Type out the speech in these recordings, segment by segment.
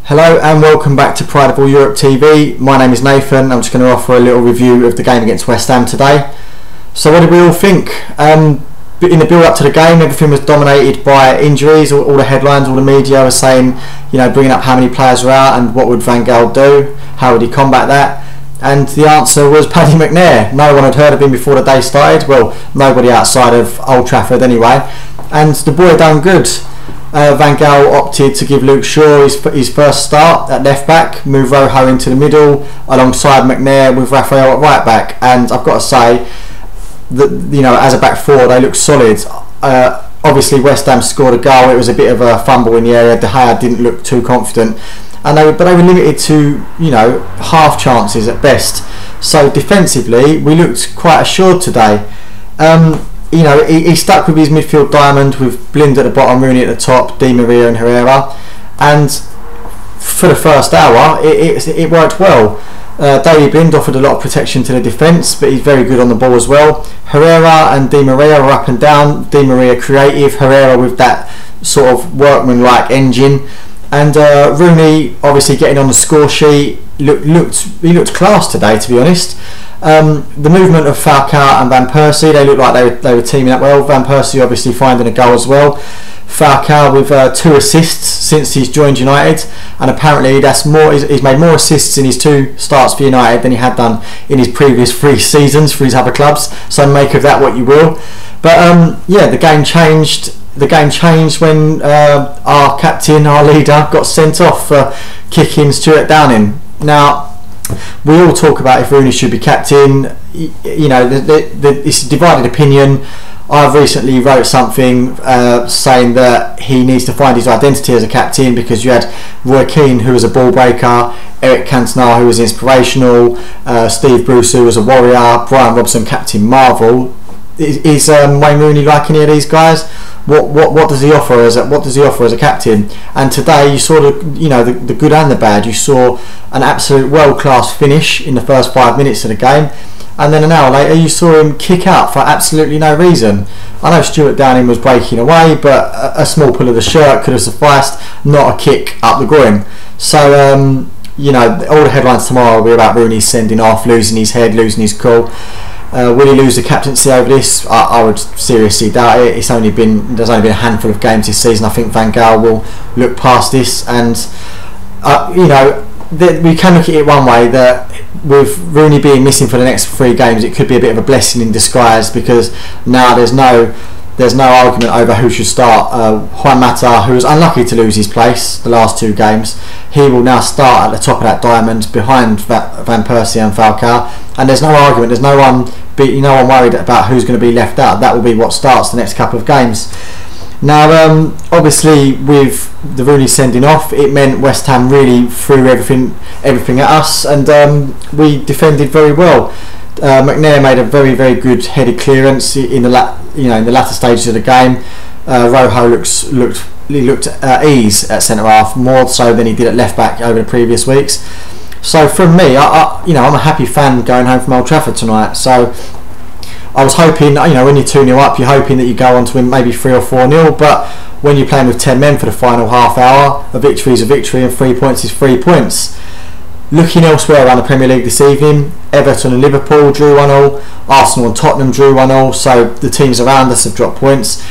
Hello and welcome back to Pride of All Europe TV. My name is Nathan. I'm just going to offer a little review of the game against West Ham today. So what did we all think? In the build up to the game, everything was dominated by injuries. All the headlines, all the media was saying, bringing up how many players were out and what would Van Gaal do, how would he combat that? And the answer was Paddy McNair. No one had heard of him before the day started. Well, nobody outside of Old Trafford anyway. And the boy done good. Van Gaal opted to give Luke Shaw his first start at left back, move Rojo into the middle alongside McNair with Raphael at right back, and I've got to say that as a back four they look solid. Obviously West Ham scored a goal. It was a bit of a fumble in the area. De Gea didn't look too confident, and they were limited to half chances at best. So defensively we looked quite assured today. He stuck with his midfield diamond with Blind at the bottom, Rooney at the top, Di Maria and Herrera, and for the first hour it worked well. Daley Blind offered a lot of protection to the defence, but he's very good on the ball as well. Herrera and Di Maria were up and down. Di Maria creative, Herrera with that sort of workman-like engine, and Rooney obviously getting on the score sheet. He looked class today, to be honest. The movement of Falcao and Van Persie, they looked like they were teaming up well. Van Persie obviously finding a goal as well. Falcao with 2 assists since he's joined United, and apparently that's more. He's made more assists in his 2 starts for United than he had done in his previous 3 seasons for his other clubs. So make of that what you will. But the game changed. The game changed when our captain, our leader, got sent off for kicking Stuart Downing. Now, we all talk about if Rooney should be captain. It's a divided opinion. I've recently wrote something saying that he needs to find his identity as a captain, because you had Roy Keane, who was a ball breaker, Eric Cantona, who was inspirational, Steve Bruce, who was a warrior, Brian Robson, Captain Marvel. Is Wayne Rooney like any of these guys? What does he offer as a captain? And today you saw the good and the bad. You saw an absolute world-class finish in the first 5 minutes of the game, and then an hour later you saw him kick out for absolutely no reason. I know Stuart Downing was breaking away, but a small pull of the shirt could have sufficed, not a kick up the groin. So all the headlines tomorrow will be about Rooney sending off, losing his head, losing his cool. Will he lose the captaincy over this? I would seriously doubt it. There's only been a handful of games this season. I think Van Gaal will look past this, and we can look at it one way, that with Rooney being missing for the next 3 games, it could be a bit of a blessing in disguise, because now there's no argument over who should start. Juan Mata, who was unlucky to lose his place the last 2 games, he will now start at the top of that diamond behind Van Persie and Falcao, and there's no argument. There's no one worried about who's going to be left out. That will be what starts the next couple of games. Now, obviously, with the Rooney sending off, it meant West Ham really threw everything at us, and we defended very well. McNair made a very, very good headed clearance in the latter stages of the game. Rojo looked at ease at centre half, more so than he did at left back over the previous weeks. So from me, I'm a happy fan going home from Old Trafford tonight. So I was hoping, when you're 2-0 up, you're hoping that you go on to win maybe 3 or 4-0. But when you're playing with 10 men for the final half hour, a victory is a victory, and 3 points is 3 points. Looking elsewhere around the Premier League this evening, Everton and Liverpool drew 1-1, Arsenal and Tottenham drew 1-1, so the teams around us have dropped points.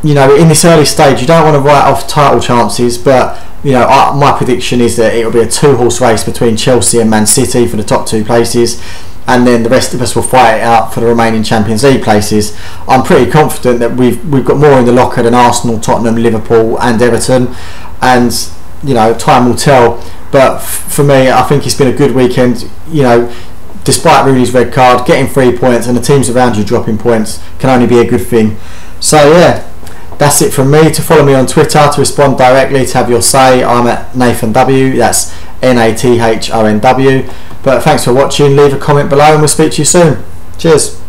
In this early stage you don't want to write off title chances, but my prediction is that it'll be a 2-horse race between Chelsea and Man City for the top 2 places, and then the rest of us will fight it out for the remaining Champions League places. I'm pretty confident that we've got more in the locker than Arsenal, Tottenham, Liverpool and Everton, and time will tell. But for me, I think it's been a good weekend. Despite Rooney's red card, getting 3 points and the teams around you dropping points can only be a good thing. So that's it from me. To follow me on Twitter, to respond directly, to have your say, I'm at Nathon W. That's Nathonw. But thanks for watching. Leave a comment below and we'll speak to you soon. Cheers.